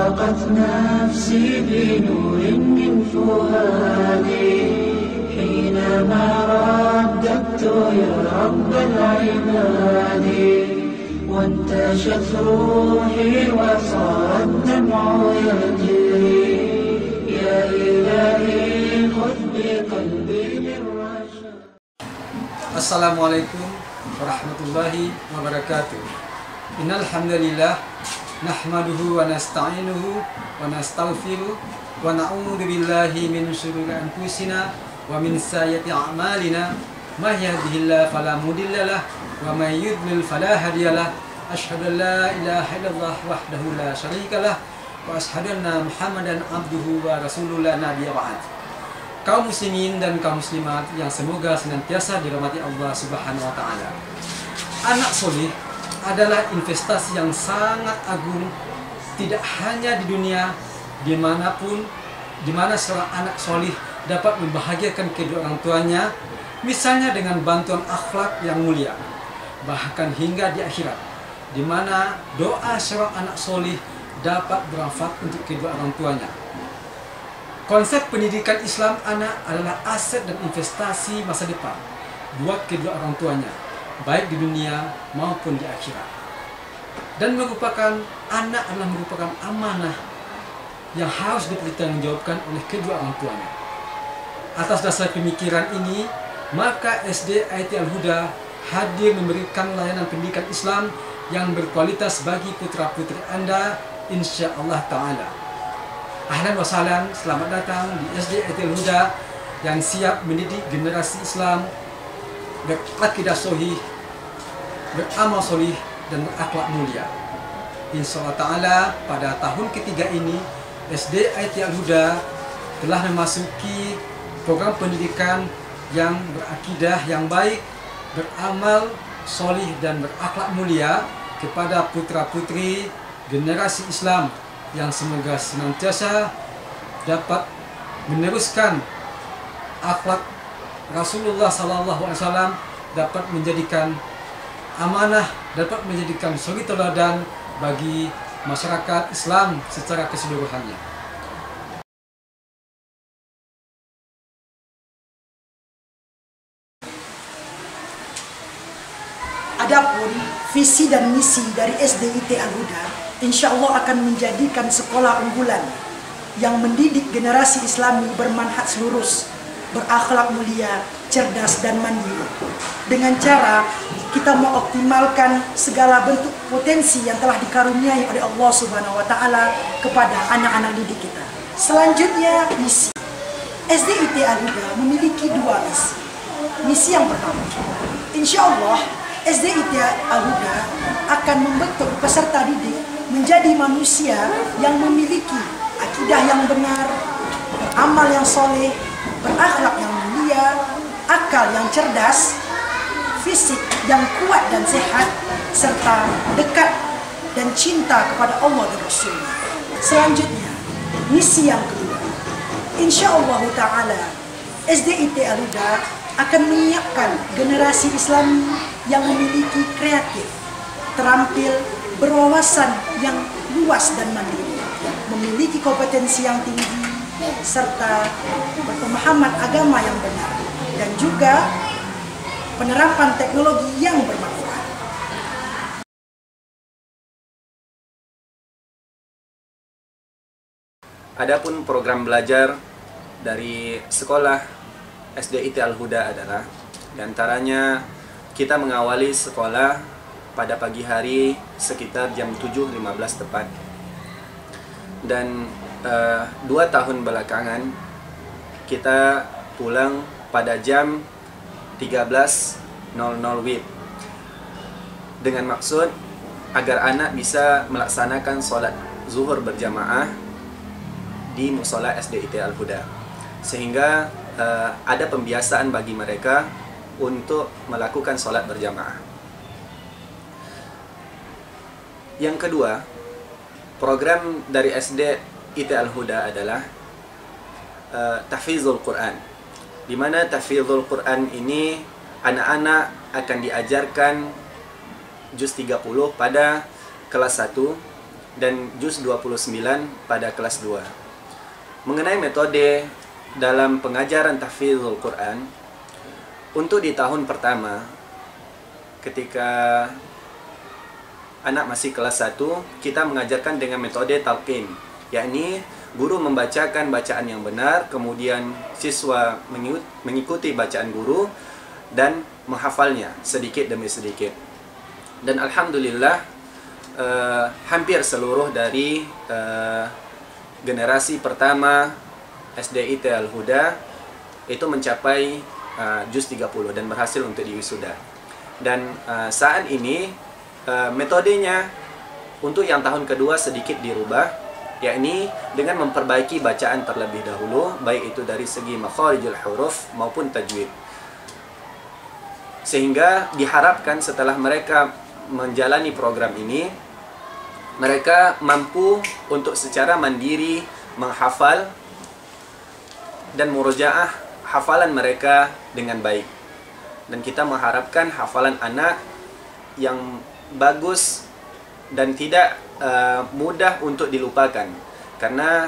ضاقت نفسي بنور من فؤادي حينما رددت يا رب العباد وانتشت روحي وصار الدمع يجري يا إلهي خذ بقلبي للرشاد. Assalamualaikum warahmatullahi wabarakatuh. Innal hamdalillah nahmaduhu wa nasta'inuhu wa nastaghfiruh wa na'udzu billahi min shururi anfusina wa min sayyiati a'malina may yahdihillahu fala mudhillalah wa may yudlil fala hadiyalah. Asyhadu an la ilaha illallah wahdahu la syarikalah wa asyhadu anna Muhammadan abduhu wa rasuluhu la nabiyya ba'd. Kaum muslimin dan kaum muslimat yang semoga senantiasa dirahmati Allah Subhanahu wa taala. Anak soleh adalah investasi yang sangat agung, tidak hanya di dunia, dimanapun, di mana seorang anak soleh dapat membahagiakan kedua orang tuanya, misalnya dengan bantuan akhlak yang mulia, bahkan hingga di akhirat, di mana doa seorang anak soleh dapat bermanfaat untuk kedua orang tuanya. Konsep pendidikan Islam anak adalah aset dan investasi masa depan buat kedua orang tuanya, baik di dunia maupun di akhirat. Dan anak adalah merupakan amanah yang harus dipertanggungjawabkan oleh kedua orang tuanya. Atas dasar pemikiran ini, maka SD IT Al-Huda hadir memberikan layanan pendidikan Islam yang berkualitas bagi putra-putri Anda, insya Allah Ta'ala. Ahlan wa sahlan, selamat datang di SD IT Al-Huda yang siap mendidik generasi Islam berakidah sahih, beramal solih, dan berakhlak mulia. Insya Allah Ta'ala pada tahun ketiga ini SD IT Al-Huda telah memasuki program pendidikan yang berakidah yang baik, beramal solih, dan berakhlak mulia kepada putra-putri generasi Islam yang semoga senantiasa dapat meneruskan akhlak Rasulullah SAW, dapat menjadikan amanah, dapat menjadikan suri teladan bagi masyarakat Islam secara keseluruhannya. Adapun visi dan misi dari SD IT Al-Huda insya Allah akan menjadikan sekolah unggulan yang mendidik generasi Islami bermanhaj lurus, berakhlak mulia, cerdas, dan mandiri. Dengan cara kita mengoptimalkan segala bentuk potensi yang telah dikaruniai oleh Allah Subhanahu wa Ta'ala kepada anak-anak didik kita. Selanjutnya, misi. SD IT Al-Huda memiliki dua misi. Misi yang pertama, insya Allah SD IT Al-Huda akan membentuk peserta didik menjadi manusia yang memiliki akidah yang benar, beramal yang soleh, berakhlak yang mulia, akal yang cerdas, fisik yang kuat dan sehat, serta dekat dan cinta kepada Allah dan Rasulnya. Selanjutnya, misi yang kedua, insya Allah Ta'ala SD IT Al-Huda akan menyiapkan generasi Islami yang memiliki kreatif, terampil, berwawasan yang luas dan mandiri, memiliki kompetensi yang tinggi, serta berpemahaman agama yang benar, dan juga penerapan teknologi yang bermanfaat. Adapun program belajar dari sekolah SD IT Al-Huda adalah, diantaranya kita mengawali sekolah pada pagi hari sekitar jam 7.15 tepat, dan 2 tahun belakangan kita pulang pada jam 13.00 WIB dengan maksud agar anak bisa melaksanakan sholat zuhur berjamaah di musola SD IT Al-Huda, sehingga ada pembiasaan bagi mereka untuk melakukan sholat berjamaah. Yang kedua, program dari SD IT Al-Huda adalah tahfizul Quran, di mana tahfizul Quran ini anak-anak akan diajarkan juz 30 pada kelas 1 dan juz 29 pada kelas 2. Mengenai metode dalam pengajaran tahfidzul Quran, untuk di tahun pertama ketika anak masih kelas 1, kita mengajarkan dengan metode talqin, yakni guru membacakan bacaan yang benar, kemudian siswa mengikuti bacaan guru dan menghafalnya sedikit demi sedikit. Dan alhamdulillah hampir seluruh dari generasi pertama SDIT Al-Huda itu mencapai juz 30 dan berhasil untuk diwisuda. Dan saat ini metodenya untuk yang tahun kedua sedikit dirubah, yakni dengan memperbaiki bacaan terlebih dahulu, baik itu dari segi makharijul huruf maupun tajwid. Sehingga diharapkan setelah mereka menjalani program ini, mereka mampu untuk secara mandiri menghafal dan murojaah hafalan mereka dengan baik. Dan kita mengharapkan hafalan anak yang bagus dan tidak mudah untuk dilupakan. Karena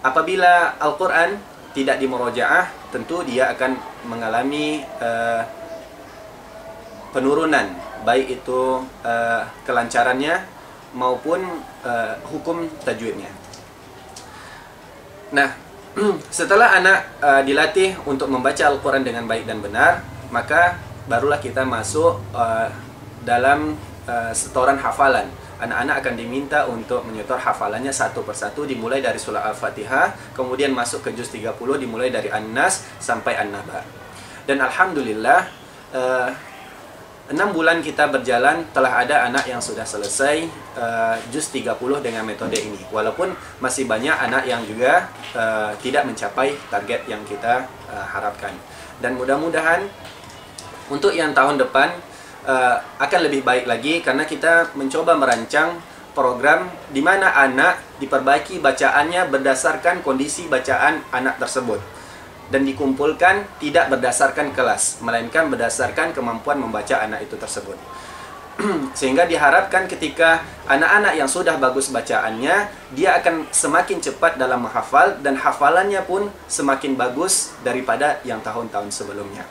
apabila Al-Quran tidak dimurojaah, tentu dia akan mengalami penurunan, baik itu kelancarannya maupun hukum tajwidnya. Nah, setelah anak dilatih untuk membaca Al-Quran dengan baik dan benar, maka barulah kita masuk dalam setoran hafalan. Anak-anak akan diminta untuk menyetor hafalannya satu persatu, dimulai dari surah Al-Fatihah, kemudian masuk ke juz 30, dimulai dari An-Nas sampai An-Naba. Dan alhamdulillah 6 bulan kita berjalan, telah ada anak yang sudah selesai juz 30 dengan metode ini. Walaupun masih banyak anak yang juga tidak mencapai target yang kita harapkan. Dan mudah-mudahan untuk yang tahun depan akan lebih baik lagi, karena kita mencoba merancang program di mana anak diperbaiki bacaannya berdasarkan kondisi bacaan anak tersebut, dan dikumpulkan tidak berdasarkan kelas, melainkan berdasarkan kemampuan membaca anak itu tersebut. Sehingga diharapkan ketika anak-anak yang sudah bagus bacaannya, dia akan semakin cepat dalam menghafal, dan hafalannya pun semakin bagus daripada yang tahun-tahun sebelumnya.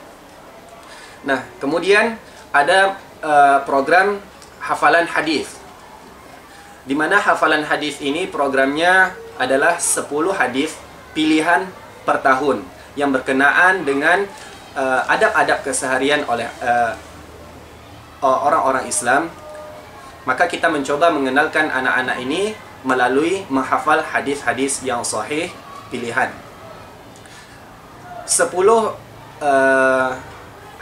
Nah, kemudian ada program hafalan hadis, di mana hafalan hadis ini programnya adalah 10 hadis pilihan per tahun yang berkenaan dengan adab-adab keseharian oleh orang-orang Islam. Maka kita mencoba mengenalkan anak-anak ini melalui menghafal hadis-hadis yang sahih pilihan. 10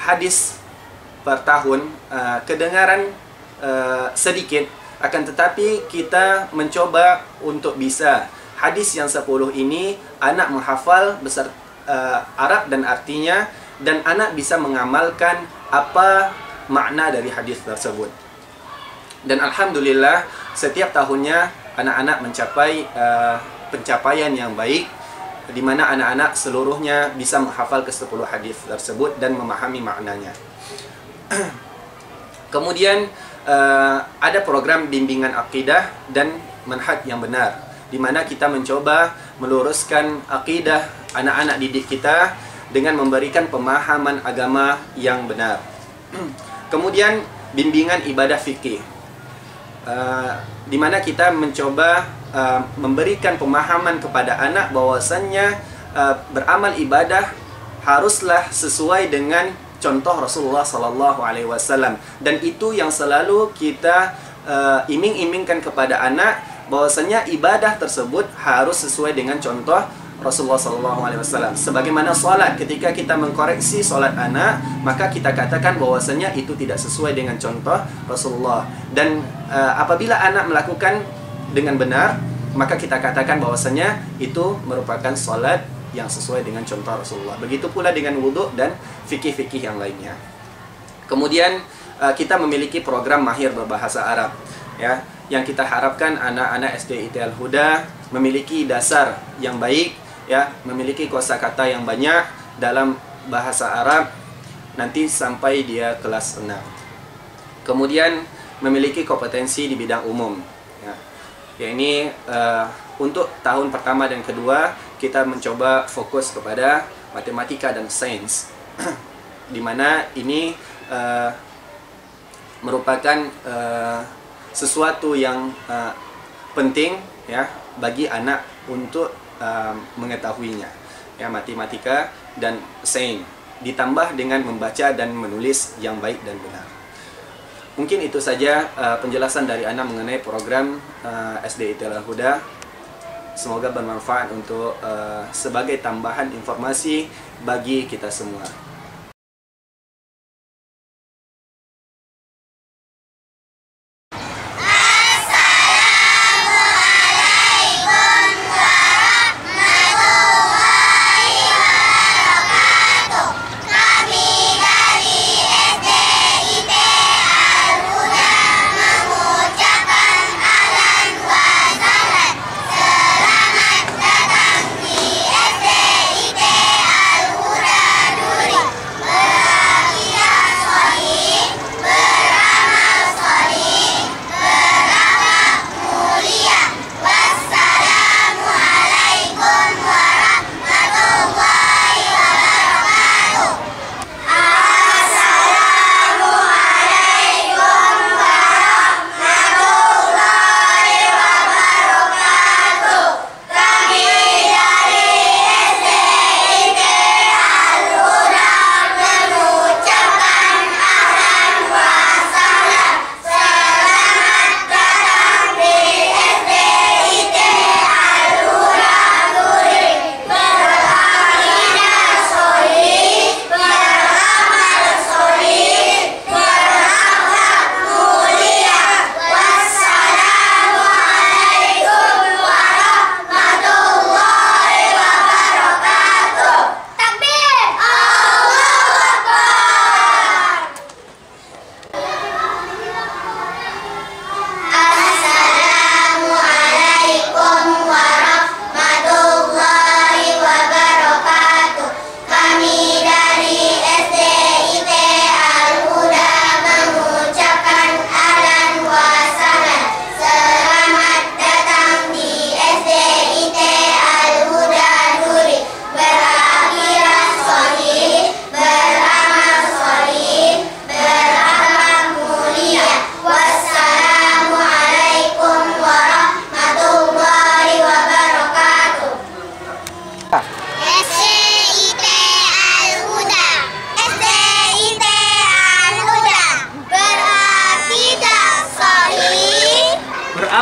hadis per tahun kedengaran sedikit, akan tetapi kita mencoba untuk bisa hadis yang 10 ini anak menghafal besar Arab dan artinya, dan anak bisa mengamalkan apa makna dari hadis tersebut. Dan alhamdulillah setiap tahunnya anak-anak mencapai pencapaian yang baik, di mana anak-anak seluruhnya bisa menghafal ke 10 hadis tersebut dan memahami maknanya. Kemudian ada program bimbingan akidah dan manhaj yang benar, di mana kita mencoba meluruskan akidah anak-anak didik kita dengan memberikan pemahaman agama yang benar. Kemudian bimbingan ibadah fikih, di mana kita mencoba memberikan pemahaman kepada anak bahwasannya beramal ibadah haruslah sesuai dengan contoh Rasulullah Sallallahu Alaihi Wasallam, dan itu yang selalu kita iming-imingkan kepada anak, bahwasanya ibadah tersebut harus sesuai dengan contoh Rasulullah Sallallahu Alaihi Wasallam. Sebagaimana sholat, ketika kita mengkoreksi sholat anak, maka kita katakan bahwasanya itu tidak sesuai dengan contoh Rasulullah. Dan apabila anak melakukan dengan benar, maka kita katakan bahwasanya itu merupakan sholat yang sesuai dengan contoh Rasulullah. Begitu pula dengan wudhu dan fikih-fikih yang lainnya. Kemudian kita memiliki program mahir berbahasa Arab, ya, yang kita harapkan anak-anak SDIT Al-Huda memiliki dasar yang baik, ya, memiliki kosakata yang banyak dalam bahasa Arab nanti sampai dia kelas 6. Kemudian memiliki kompetensi di bidang umum. Ya ini untuk tahun pertama dan kedua kita mencoba fokus kepada matematika dan sains, di mana ini merupakan sesuatu yang penting ya bagi anak untuk mengetahuinya, ya, matematika dan sains ditambah dengan membaca dan menulis yang baik dan benar. Mungkin itu saja penjelasan dari Ana mengenai program SDIT Al-Huda. Semoga bermanfaat untuk sebagai tambahan informasi bagi kita semua.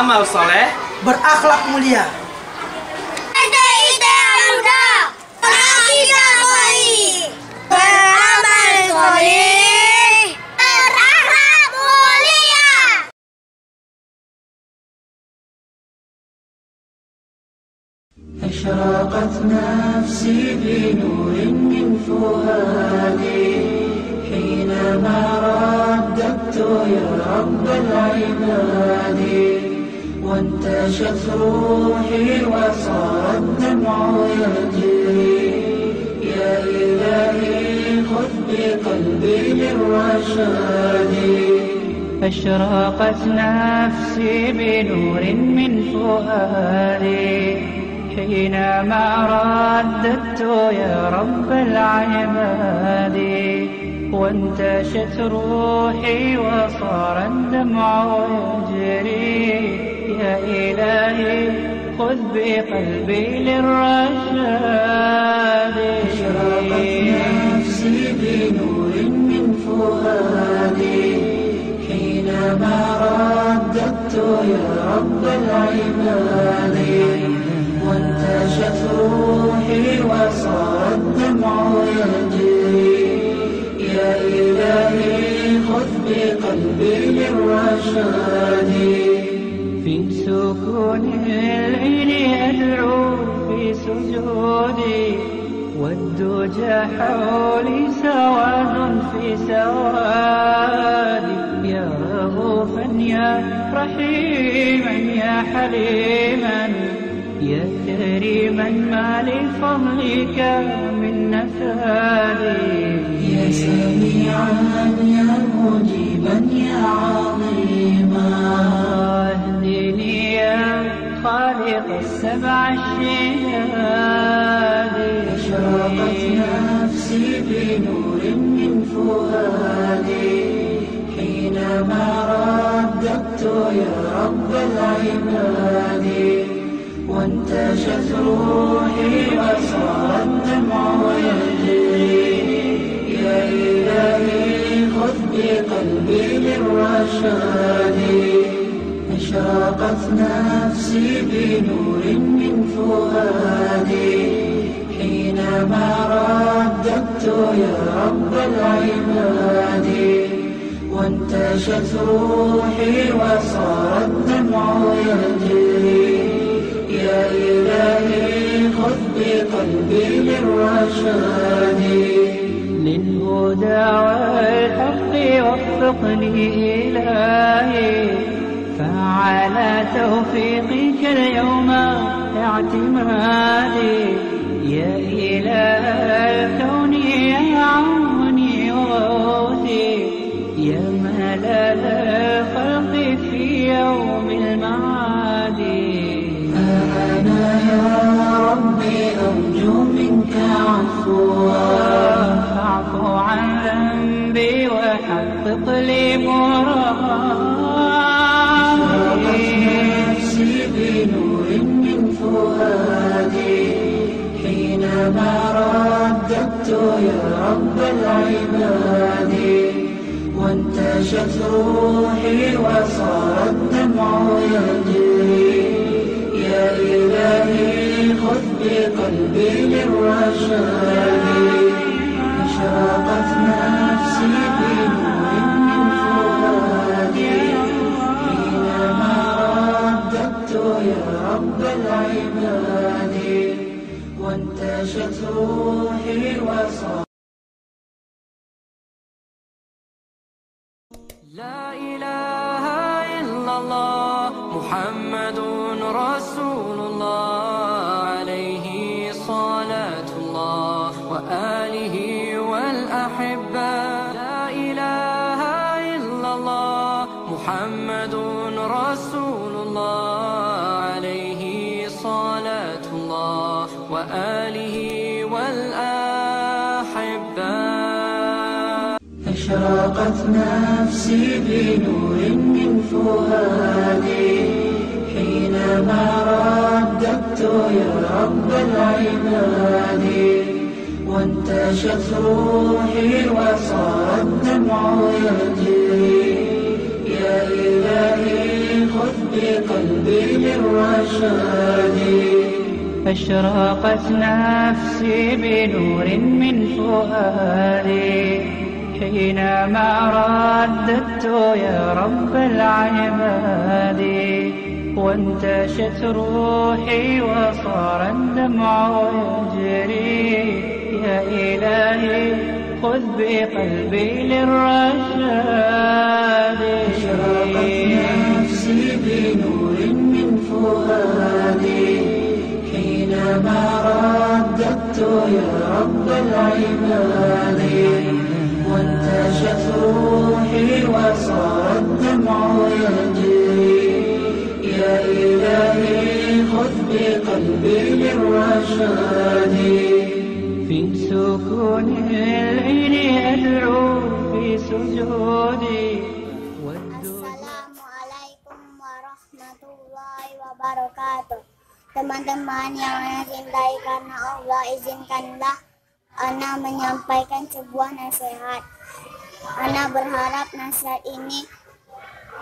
beramal soleh, berakhlak mulia. SDIT Al-Huda, berakidah baik, beramal soleh, berakhlak mulia. أشرقت نفسي بنور من فؤادي حينما رددت يا رب العباد وانتشت روحي وصار الدمع يجري يا إلهي خذ بقلبي للرشاد أشرقت نفسي بنور من فؤادي حينما رددت يا رب العباد وانتشت روحي وصار الدمع يجري يا إلهي خذ بقلبي للرشاد أشرقت نفسي بنور من فؤادي حينما رددت يا رب العباد وانتشت روحي وصار الدمع يجري يا إلهي خذ بقلبي للرشاد في سكون الليل أدعو في سجودي والدجى حولي سواد في سوادي يا رؤوفا يا رحيما يا حليما يا كريما ما لفضلك من نفادي يا سميعا يا مجيبا يا عظيما اهدني يا خالق السبع الشهاد أشرقت نفسي بنور من فؤادي حينما رددت يا رب العباد وانتشت روحي وصار الدمع يجري يا إلهي خذ بقلبي للرشاد أشرقت نفسي بنور من فؤادي حينما رددت يا رب العباد وانتشت روحي وصار الدمع يجري يا إلهي خذ بقلبي للرشاد للهدى والحق وفقني إلهي فعلى توفيقك اليوم اعتمادي يا إله الكون يا عوني وغوثي يا ملال الخلق في يوم المعاد أنا يا ربي أرجو منك عفوا فاعف عن ذنبي وحقق لي مرادي نفسي بنور من فؤادي حينما رددت يا رب العباد وانتشت روحي وصار الدمع يجري يا إلهي خذ بقلبي للرشاد أشرقت نفسي بنور من فؤادي حينما رددت يا رب العباد وانتشت روحي وصار لا إله إلا الله محمد رسول الله عليه صلاة الله وآله والأحبة لا إله إلا الله محمد رسول الله عليه صلاة الله وآله والأحبة أشرقت نفسي بنور من فؤادي حينما رددت يا رب العباد وانتشت روحي وصار الدمع يجري يا إلهي خذ بقلبي للرشاد أشرقت نفسي بنور من فؤادي حينما رددت يا رب العباد وانتشت روحي وصار الدمع يجري يا إلهي خذ بقلبي للرشاد أشرقت نفسي بنور من فؤادي حينما رددت يا رب العباد وانتشت روحي وصار الدمع يجري يا إلهي خذ بقلبي للرشاد في سكون العين أدعو في سجودي Assalamualaikum warahmatullahi wabarakatuh. Teman-teman yang saya cintai karena Allah, izinkanlah Ana menyampaikan sebuah nasihat. Ana berharap nasihat ini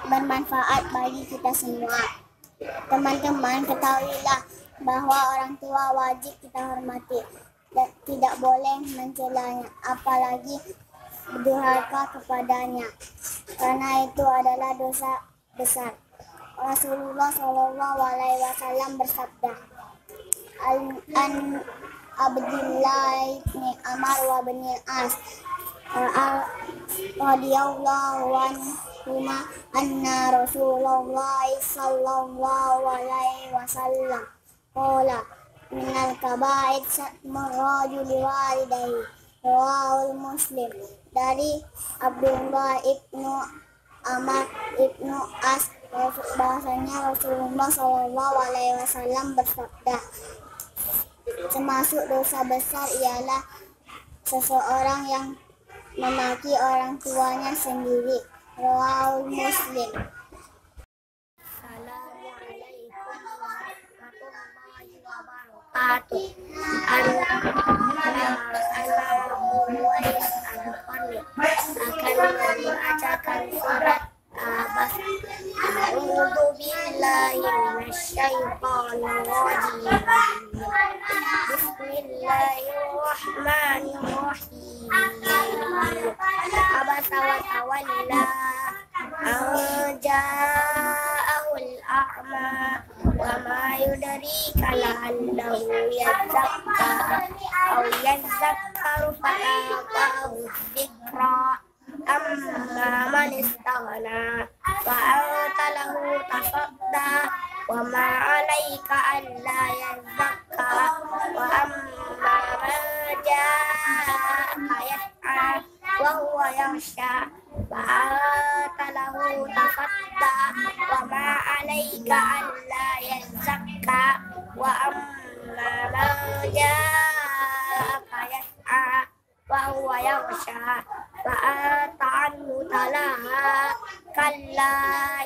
bermanfaat bagi kita semua. Teman-teman, ketahuilah bahwa orang tua wajib kita hormati dan tidak boleh mencelanya, apalagi berdurhaka kepadanya, karena itu adalah dosa besar. Rasulullah SAW bersabda, An Abdullah bin Amr wa bin As radhiyallahu anhuma anna Rasulullah sallallahu alaihi wasallam qala minal kaba'ir satmur rajuli walidayhi rawahul Muslim. Dari Abdullah ibnu Amr ibnu As bahasanya Rasulullah SAW bersabda, termasuk dosa besar ialah seseorang yang memaki orang tuanya sendiri. Rawahul Muslim. Assalamualaikum warahmatullahi wabarakatuh. Akan membacakan surat Abasa. A'udzu billahi minasyaitonir rajim. Bismillahirrahmanirrahim. Abasa wa tawalla an ja'ahul a'ma wa ma yudrika la'allahu yazakka aw yazakkaru fatanfa'ahu dzikra amma man istaghna wa anta lahu tasadda wa ma 'alaika alla yazakka wa amma man ja'aka yas'a wa huwa yakhsha wa anta lahu tasadda wa ma 'alaika alla yazakka wa amma man ja'aka yas'a wa huwa yakhsha fa anta anhu talaha kalla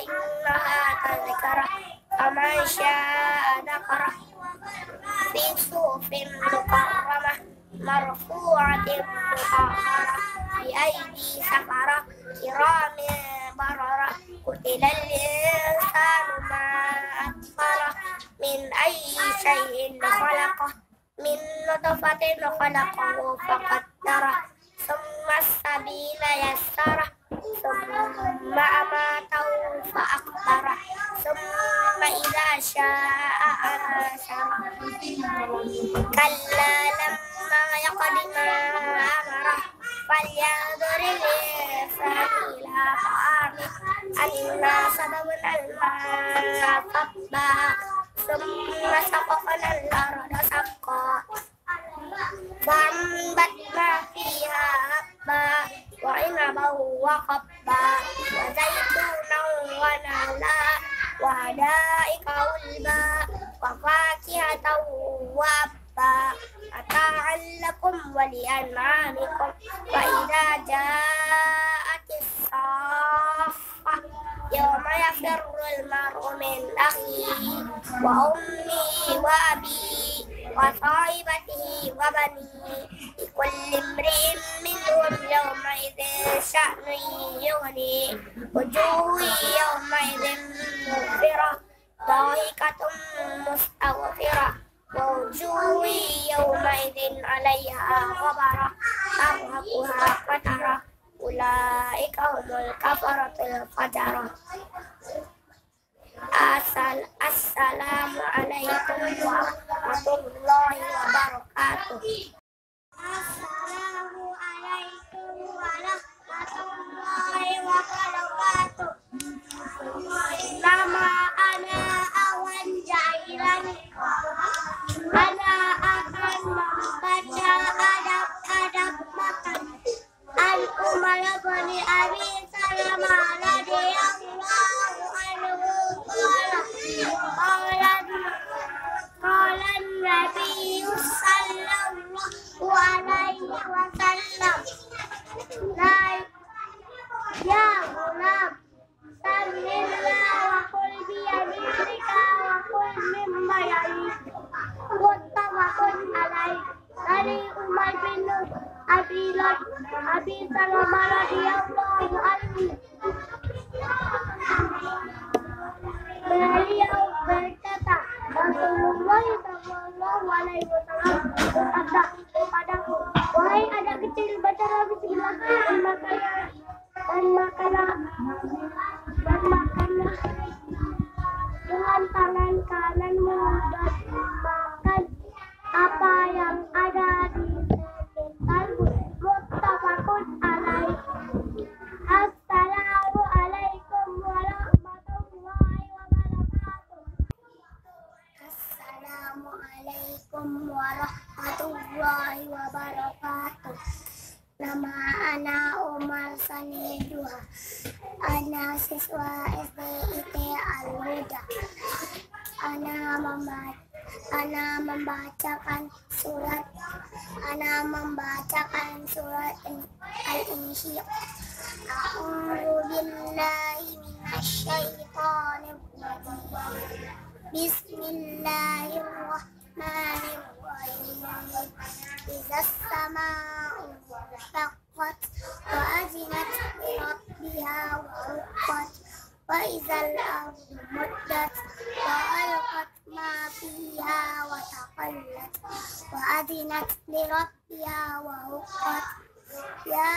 innaha tadhkara faman syaa dzakara fi suhufin mukarramah marfu'atin mutahharah bi aidi safara kiramin bararah qutilal insanu ma akfara min ayyi shay'in khalaqah min nutfatin khalaqahu faqaddara summa sabila yassara summa amatahu fa'aqbara summa idza syaa anshara kalla lamma yaqdi ma amara falyanzuril insanu ila ta'amih anna sababna al-ma'a sabba summa shaqaqna al-arda shaqqa فأنبتنا فيها حبا وعنبا وقبا وزيتونا ونخلا وحدائق غلبا وفاكهة وأبا متاعا لكم ولأنعامكم فإذا جاءت الصاخة يوم يفر المرء من أخيه وأمه وأبيه وصاحبته وبنيه لكل امرئ منهم يومئذ شأن يغنيه وجوه يومئذ مسفرة ضاحكة مستغفرة ووجوه يومئذ عليها غبرة ترهقها قترة أولئك هم الكفرة الفجرة. Assalamualaikum warahmatullahi wabarakatuh. Assalamualaikum warahmatullahi wabarakatuh. Nama ana Awan Jailan. Ana akan membaca adab-adab makan. Al-Umar bin Abi Salamah radhiyallahu anhu qala Nabi sallallahu alaihi wasallam ya ghulam samillah wa qul bi yaminika wa qul mimma yalik muttafaqun alaih. Dari Umar bin Abi Salamah radhiyallahu anhu, beliau berkata, Rasulullah sallallahu alaihi wasallam bersabda kepadaku, wahai anak kecil, bacalah bismillah dan makanlah dengan tangan kananmu dan makan apa yang ada di sekitarmu. Muttafaqun alaih. Assalamualaikum warahmatullahi wabarakatuh. Assalamualaikum Assalamualaikum warahmatullahi wabarakatuh. Nama ana Umar Sani Duha. Ana siswa SDIT Al-Huda. Ana membacakan surat Al-Insyiq. A'udzu billahi minasyaitonir rajim. Bismillahirrahmanirrahim. Izas samaa'u shaqqat wa azinat li rabbiha wa huqqat wa izal ardu muddat wa alqat ma fiha wa taqallat wa azinat li rabbiha wa huqqat. Ya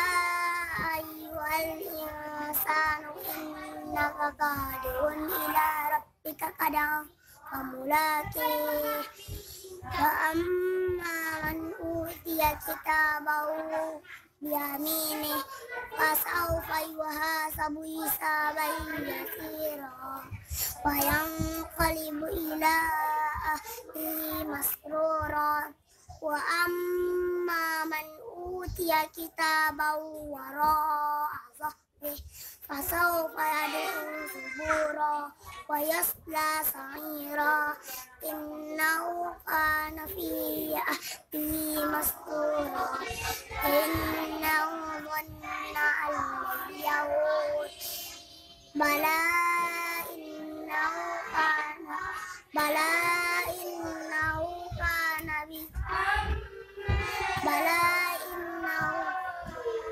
ayyuhal insanu innaka qadirun ila rabbika qadam famulaqih. Wa amma man utiya kitabahu biyaminih fasawfa yuhasabu hisaban yasira wa yanqalibu ila ahlihi masrura. Wa amma man utiya kitabahu wara'a dhahrihi fasawfa yad'u subura wa yasla sa'ira innahu kana fi ahlihi masrura innahu dhanna an lan yahur bala innahu kana bi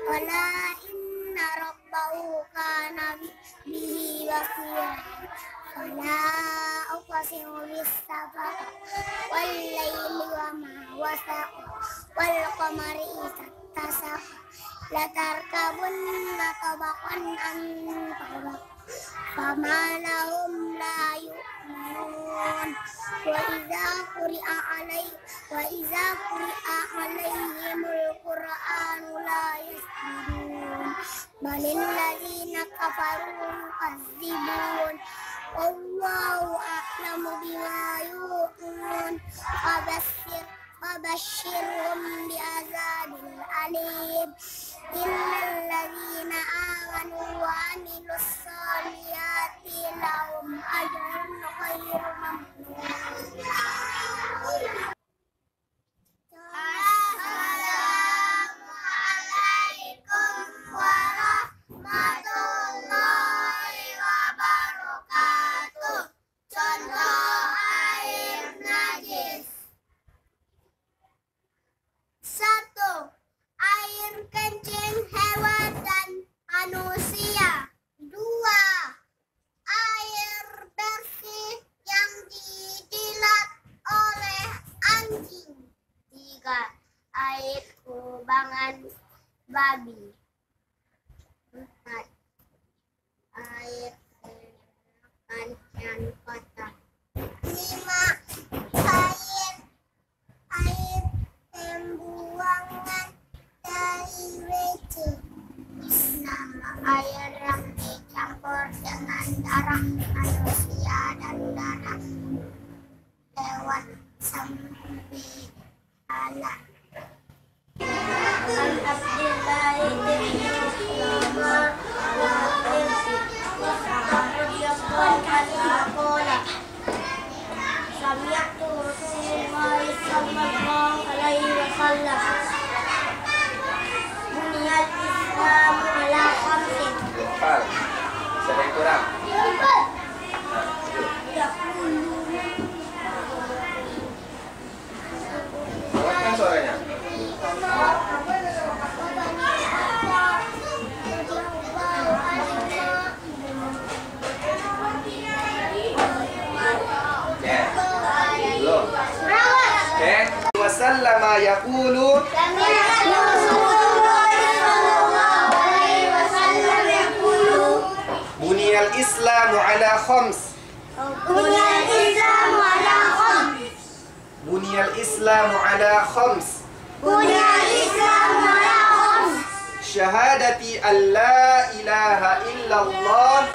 Bala inna rabbahu kana bihi basira. Fala uqsimu bis-safaq wal layli wa ma wasaq wal qamari idza tasaq la tarkabunna tabaqan an tabaq fama lahum la yu'minun. Wa idza quri'a alaihimul qur'anu la yasjudun balil ladzina kafaru yukazzibun wallahu a'lamu bima yu'minun fabashshirhum bi'adzabil alim innal ladzina amanu wa 'amilus solihati lahum ajrun ghairu mamnun. Assalamualaikum warahmatullahi wabarakatuh. Contoh air najis. 1. Air kencing hewan dan manusia. 2. Air bersih yang dijilat oleh anjing. 3. Air kubangan babi. 4. Air senapan yang kotor. 5. Air pembuangan dari WC. 6. Air yang dicampur dengan darah manusia dan darah hewan sampai alat. Sami'tu Rasulullah sallallahu alaihi wasallam buniyal Islam ala khamsin. Ada yang kurang? Kuatkan suaranya. Wasallama yaqulu buniyal islamu ala khams. Buniyal islamu ala khams. Syahadati an la ilaha illallah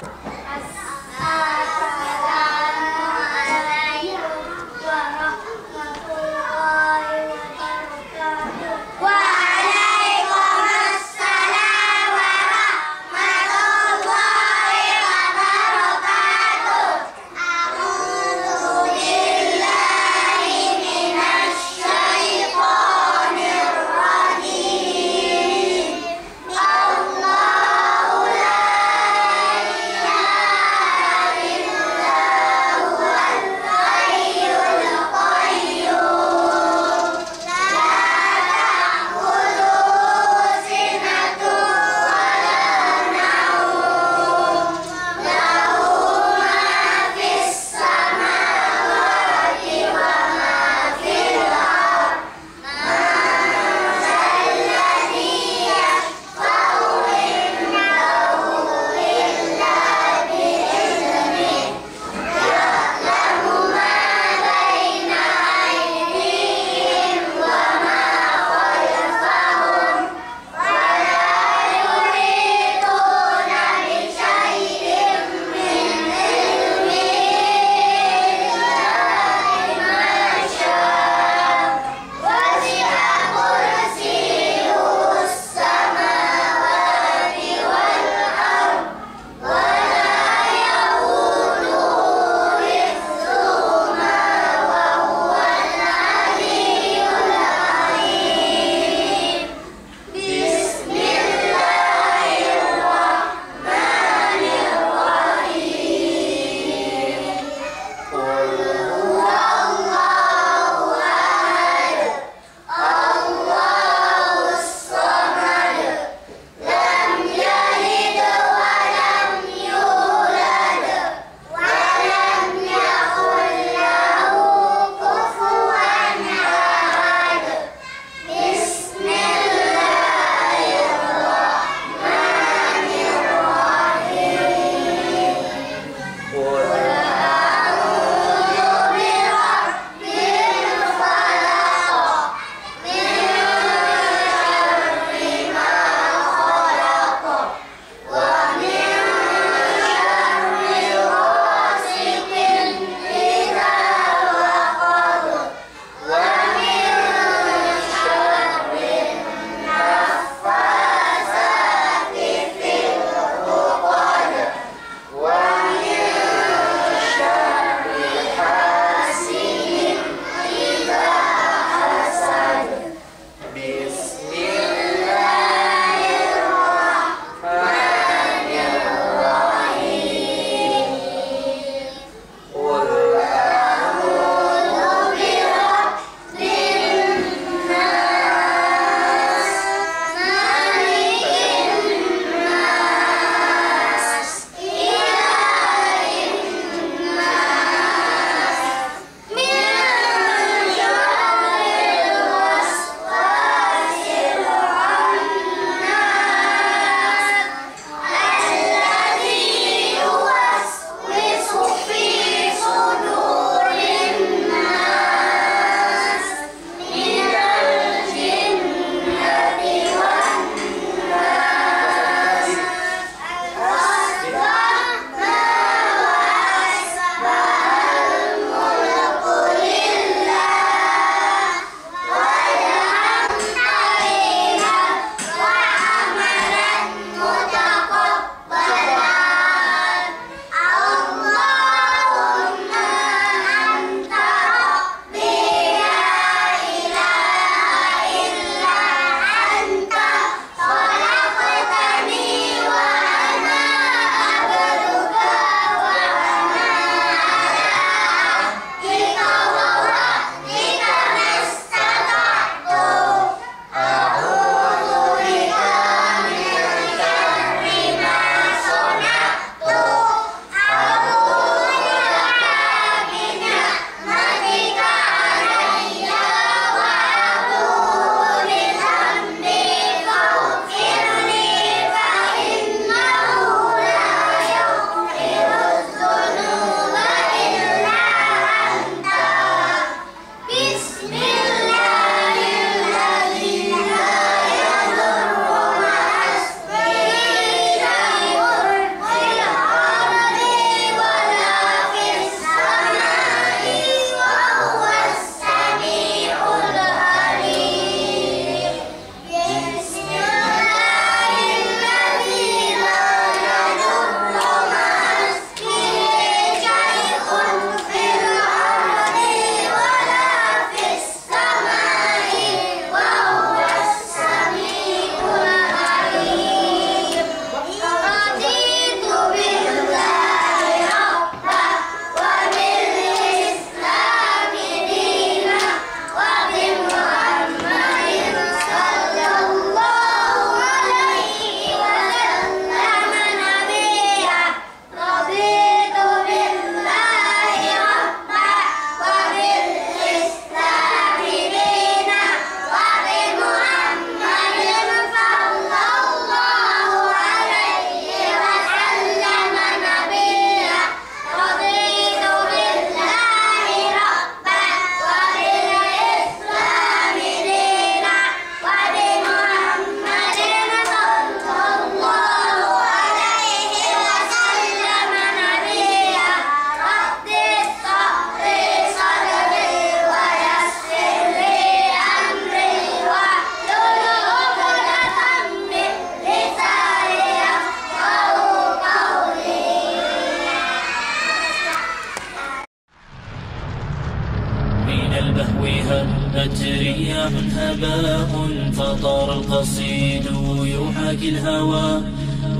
البهو هبت رياح هباء فطار القصيد يحاكي الهوى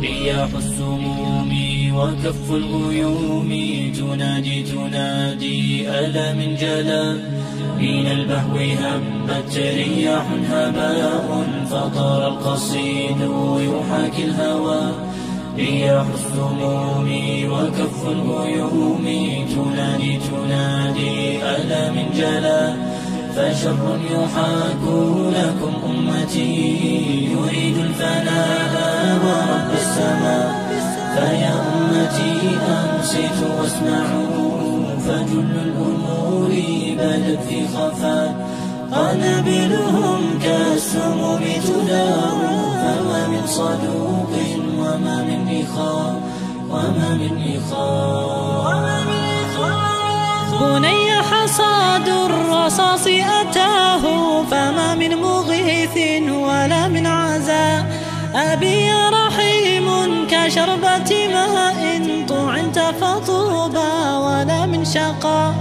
رياح السموم وكف الغيوم تنادي ألا من جلا من البهو هبت رياح هباء فطار القصيد يحاكي الهوى رياح السموم وكف الغيوم تنادي ألا من جلا فشر يحاك لكم أمتي يريد الفناء ورب السماء فيا أمتي أنصتوا واسمعوا فجل الأمور بدت في خفاء قنابلهم كالسموم تدار فما من صدوق وما من إخاء بني حصاد الرصاص أتاه فما من مغيث ولا من عزاء أبي رحيم كشربة ماء طعنت فطوبى ولا من شقاء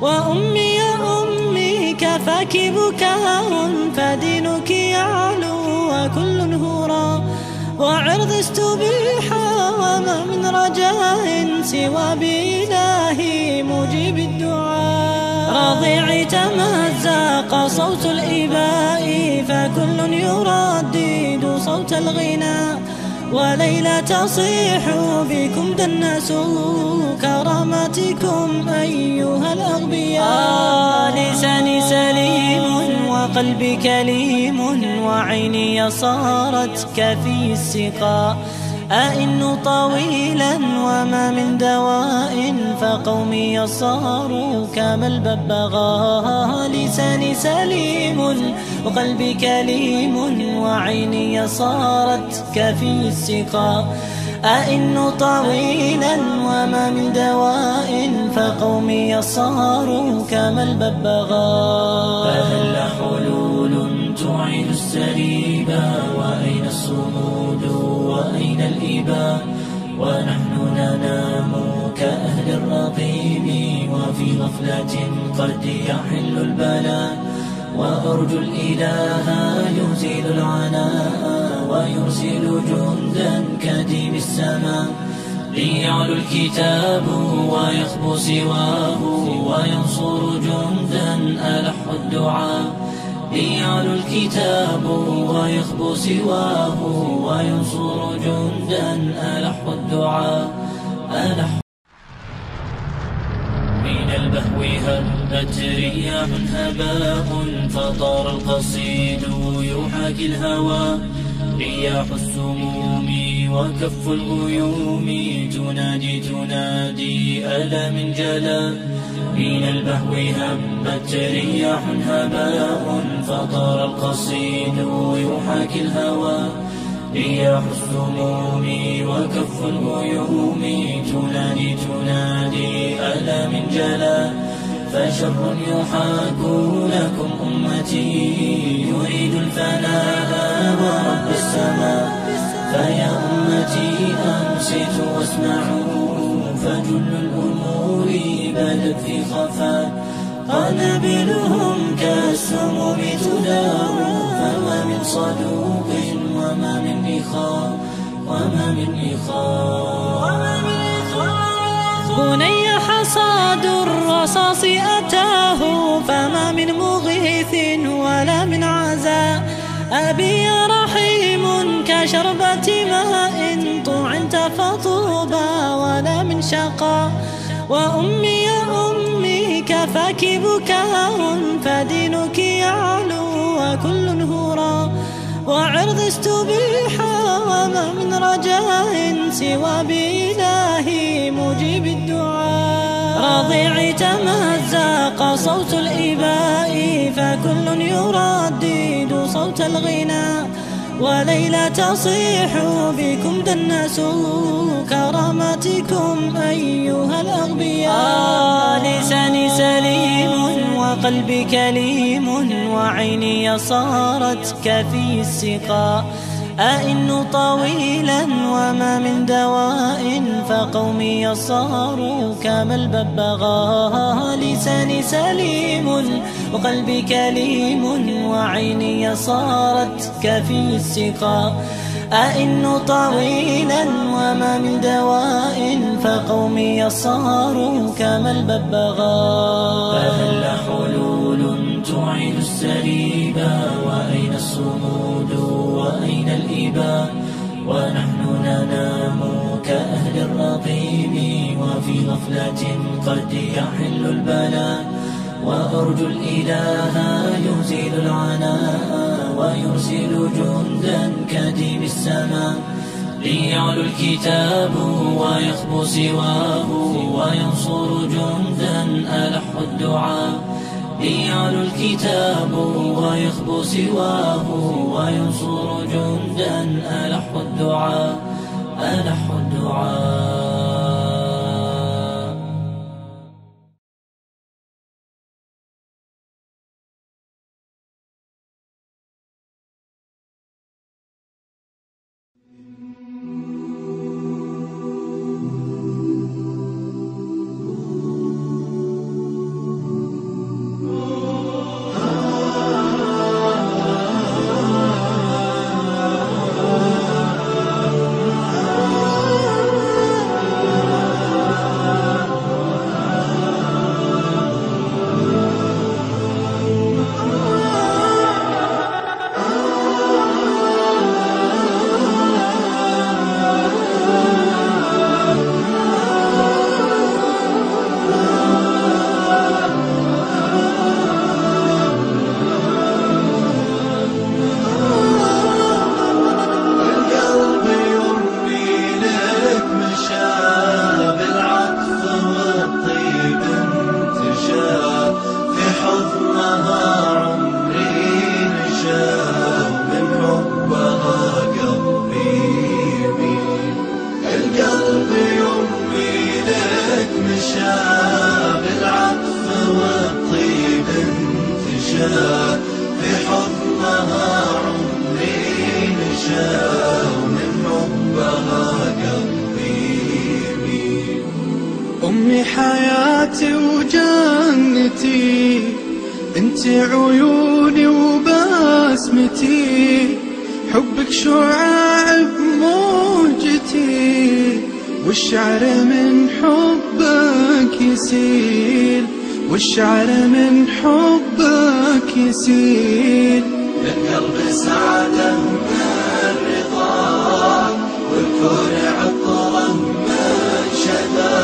وأمي يا أمي كفاك بكاء فدينك يعلو وكل هرى وعرض استبيحا وما من رجاء سوى بإلهي مجيب الدعاء رضيعي تمزق صوت الإباء فكل يردد صوت الغناء وليلى تصيح بكم دنس كرامتكم أيها الأغبياء لساني سليم وقلبي كليم وعيني صارت كفي السقاء أئن طويلا وما من دواء فقومي صاروا كما الببغاء لساني سليم وقلبي كليم وعيني صارت كفي السقاء أئن طويلا وما من دواء فقومي صاروا كما الببغاء فهل حلول تعيد السريبا وأين الصمود وأين الإباء ونحن ننام كأهل الرقيم وفي غفلة قد يحل البلاء وأرجو الإله يزيل العناء ويرسل جندا كديم السماء ليعلو الكتاب ويخبو سواه وينصر جندا ألح الدعاء ليعلو الكتاب ويخبو سواه وينصر جندا ألح الدعاء من البهو هبت رياح هباء فطار القصيد يحاكي الهوى رياح السموم وكف الغيوم تنادي ألا من جلا من البهو هبت رياح هباء فطار القصيد يحاكي الهوى رياح السموم وكف الغيوم تنادي ألا من جلا فشر يحاك لكم أمتي يريد الفناء ورب السماء فيا أمتي أنصتوا واسمعوا فجل الأمور بدت في خفاء قنابلهم كالسموم تدار فما من صدوق وما من إخاء بني حصاد الرصاص أتاه فما من مغيث ولا من عزاء أبي رحيم كشربة ماء طعنت فطوبى ولا من شقاء وأمي يا أمي كفاك بكاء فدينك يعلو وكل هرى وعرض استبيحا وما من رجاء سوى بإلهي مجيب الدعاء رضيعي تمزق صوت الإباء فكل يردد صوت الغناء وليلى تصيح بكم دنس كرامتكم أيها الأغبياء لساني سليم وقلبي كليم وعيني صارت كفي السقاء أئن طويلا وما من دواء فقومي صاروا كما الببغاء. لساني سليم وقلبي كليم وعيني صارت كفي السقاء. أئن طويلا وما من دواء فقومي صاروا كما الببغاء. فهل حلول تعيد السريبا وأين الصمود وأين الإباء؟ ونحن ننام كأهل الرقيب وفي غفلة قد يحل البلاء. وأرجو الإله يزيل العناء ويرسل جندا كديم السماء ليعلو الكتاب ويخبو سواه وينصر جندا ألح الدعاء. ليعلو الكتاب ويخبو سواه وينصر جندا ألح الدعاء ألح الدعاء. أمي حياتي وجنتي، انت عيوني وبسمتي، حبك شعاع بموجتي، والشعر من حبك يسيل، والشعر من حبك يسيل. للقلب سعادة من الرضا، والكون عطرا من شذا،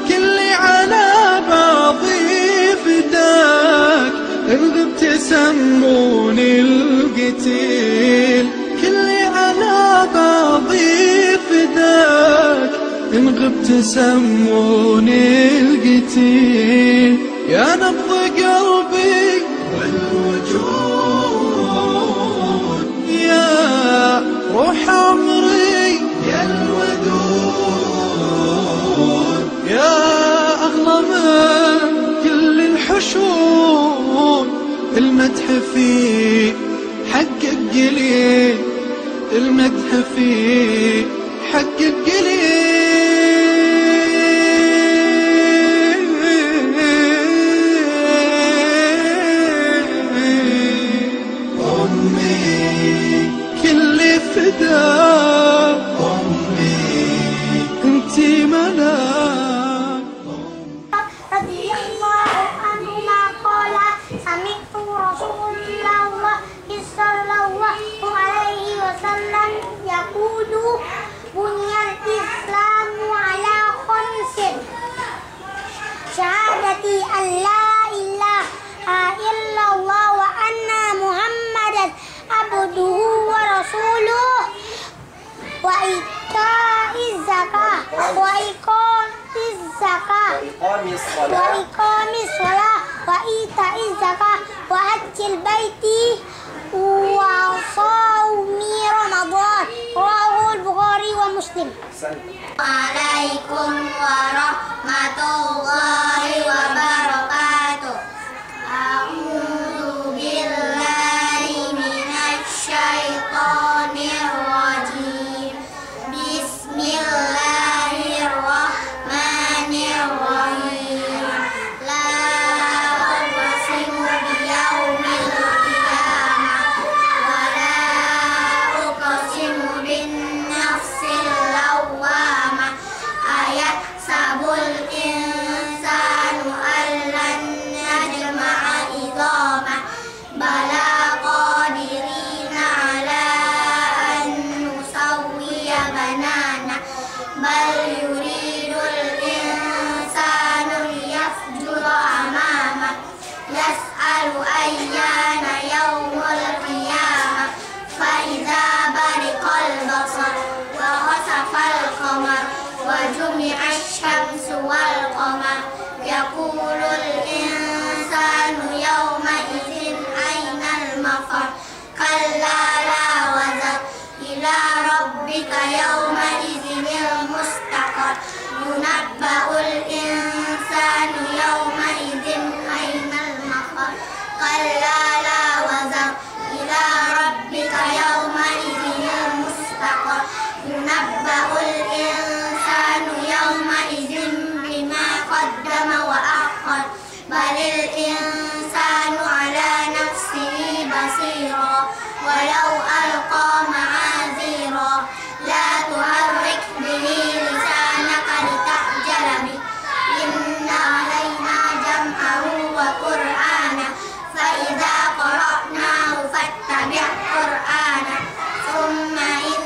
كلي على بعضي فداك، إن غبت سموني القتيل، كلي على بعضي فداك، إن غبت سموني القتيل. يا نبض قلبي والوجود، يا روح عمري، يا الودود، يا أغلى من كل الحشود. المدح فيك حقك قليل، المدح فيك حقك قليل. أمي كل فداك، أمي انتي ملاك. رضي الله عنهما قال سمعت رسول الله صلى الله عليه وسلم يقول بني الإسلام على خمس: شهادة أن لا إله إلا الله وأن محمدا عبده ورسوله، وإيتاء الزكاة وإقام الصلاة وإيتاء الزكاة وحج البيت وصوم رمضان. رواه البخاري ومسلم. عليكم ورحمة الله وبركاته. أعوذ بالله من الشيطان أيان يوم القيامة فإذا برق البصر وخسف القمر وجمع الشمس والقمر يقول الإنسان يومئذ أين المفر كلا لا وزر إلى ربك يومئذ المستقر ينبأ الإنسان يومئذ أين المفر كلا لا وزر إلى ربك يومئذ المستقر ينبأ الإنسان يومئذ بما قدم وأخر بل الإنسان على نفسه بصيرا ولو ألقى معاذيرا لا تحرك به لسانك لتعجل به إن علينا جمعه وقرآنه فإذا قرأناه فاتبع قرآنه ثم إن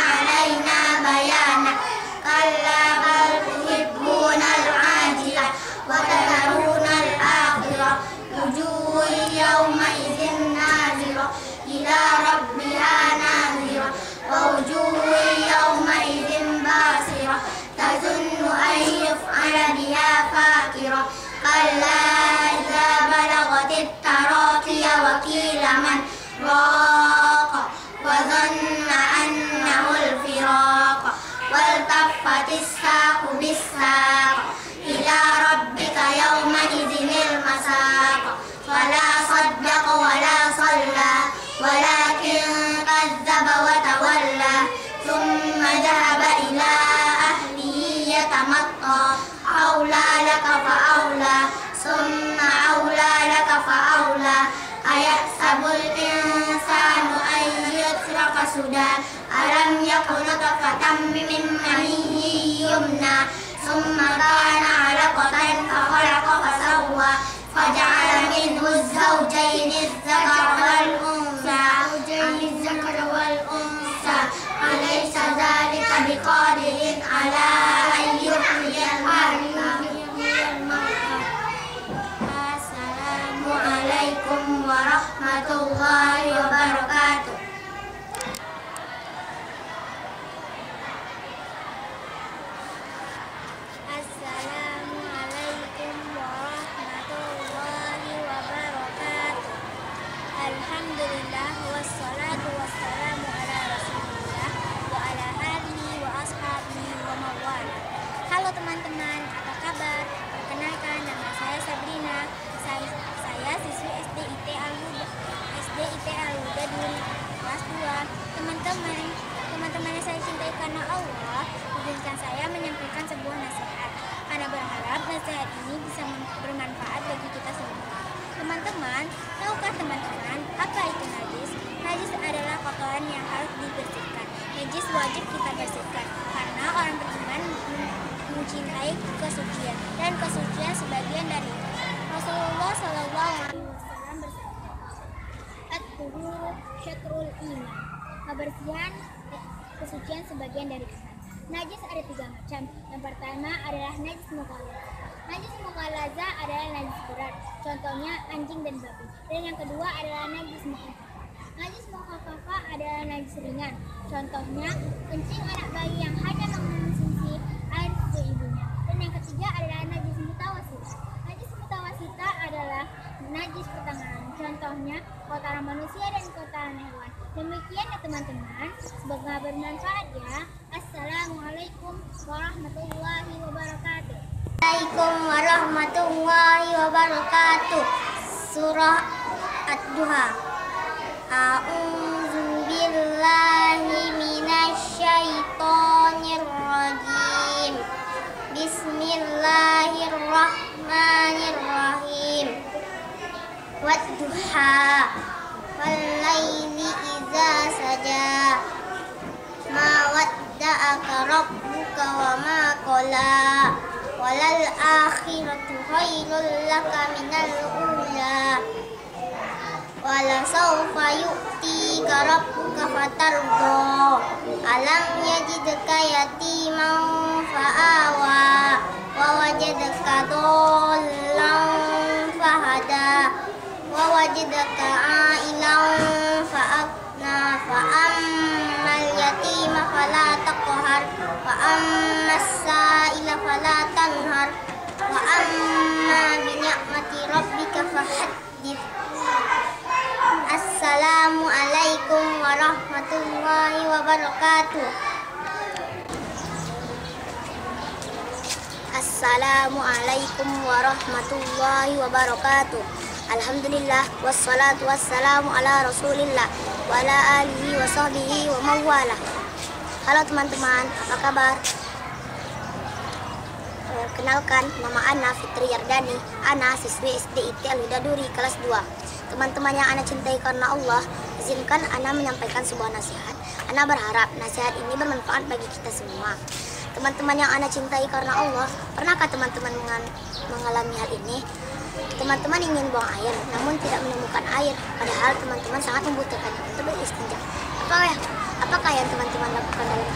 علينا بيانه كلا بل تحبون العاجلة وتذرون الآخرة وجوه يومئذ ناظرة إلى ربها ناظرة ووجوه يومئذ باسرة تظن أن يفعل بها فاقرة كلا إذا بلغت التراقي وقيل من راق وظن أنه الفراق والتفت الساق بالساق إلى ربك يومئذ المساق فلا صدق ولا صلى ولكن كذب وتولى ثم ذهب إلى أهله يتمطى أولى لك فأولى ثم أولى لك فأولى أيحسب الإنسان أن يترك سدى ألم يكن نطفة من مني يمنى ثم كان علقة فخلق فسوى فجعل منه الزوجين الذكر والأنثى أليس ذلك بقادر على أن يحيي الموتى السلام عليكم ورحمة الله وبركاته. Assalamualaikum warahmatullahi wabarakatuh. Alhamdulillah wassalatu wassalamu ala rasulillah wa ala alihi wa ashabihi wa mawala. Halo teman-teman, apa kabar? Perkenalkan, nama saya Sabrina. Saya siswi SD IT Al-Huda Duri kelas 2. Teman-teman yang saya cintai karena Allah, izinkan saya menyampaikan sebuah nasihat. Karena berharap nasihat ini bisa bermanfaat bagi kita semua. Teman-teman, tahukah teman-teman apa itu najis? Najis adalah kotoran yang harus dibersihkan. Najis wajib kita bersihkan karena orang beriman mencintai kesucian dan kesucian sebagian dari itu. Rasulullah Shallallahu Alaihi Wasallam bersabda, "At-tuhuru syatrul iman." Kebersihan kesucian sebagian dari iman. Najis ada 3 macam. Yang pertama adalah najis mughalazah. Najis mughalazah adalah najis berat, contohnya anjing dan babi. Dan yang kedua adalah najis mukhafafah. Najis mukhafafah adalah najis ringan, contohnya kencing anak bayi yang hanya mengonsumsi air susu ibunya. Dan yang ketiga adalah najis mutawasitah. Najis mutawasitah adalah najis pertengahan, contohnya kotoran manusia dan kotoran hewan. Demikian ya teman-teman, semoga bermanfaat ya. Assalamualaikum warahmatullahi wabarakatuh. Assalamualaikum warahmatullahi wabarakatuh. Surah Ad-Duha. A'udzu billahi minasyaitonir rajim. Bismillahirrahmanirrahim. Wad-duha wal laili idza saja. Ma wadda'aka rabbuka wa ma qala. Walal akhiratu khairul laka minal ula. Wala sawfa yu'tika rabbuka fatarda. Alam yajidka yatiman fa'awa wa wajadaka dhallan fahada wa wajadaka a'ilan fa'agna fa'ammal yatima fala taqhar fa'ammas sa'ila fala tanhar wa amma bi ni'mati rabbika fahaddith. Assalamu alaikum warahmatullahi wabarakatuh. Assalamualaikum warahmatullahi wabarakatuh. Alhamdulillah wassalatu wassalamu ala rasulillah wa ala alihi wa sahbihi wa mawala. Halo teman-teman, apa kabar? Kenalkan, nama Ana Fitri Yardani. Ana siswi SD IT Al-Huda Duri kelas 2. Teman-teman yang Ana cintai karena Allah, izinkan Ana menyampaikan sebuah nasihat. Ana berharap nasihat ini bermanfaat bagi kita semua. Teman-teman yang Ana cintai karena Allah, pernahkah teman-teman mengalami hal ini? Teman-teman ingin buang air, namun tidak menemukan air, padahal teman-teman sangat membutuhkannya untuk beristinja. Apakah yang teman-teman lakukan dalam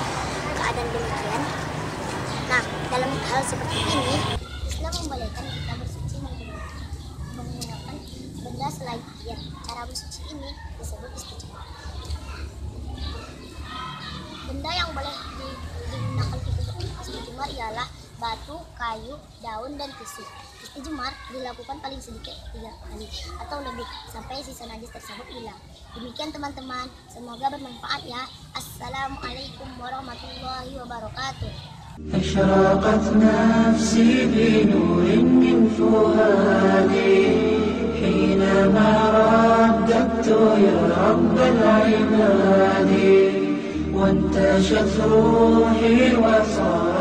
keadaan demikian? Nah, dalam hal seperti ini, Islam membolehkan kita bersuci menggunakan benda selain air. Cara bersuci ini disebut istijmar. Benda yang boleh digunakan istijmar ialah batu, kayu, daun, dan tisu. Istijmar dilakukan paling sedikit 3 kali atau lebih sampai sisa najis tersebut hilang. Demikian teman-teman, semoga bermanfaat ya. Assalamualaikum warahmatullahi wabarakatuh. أشرقت نفسي بنور من فؤادي حينما رددت يا رب العباد وانتشت روحي وصار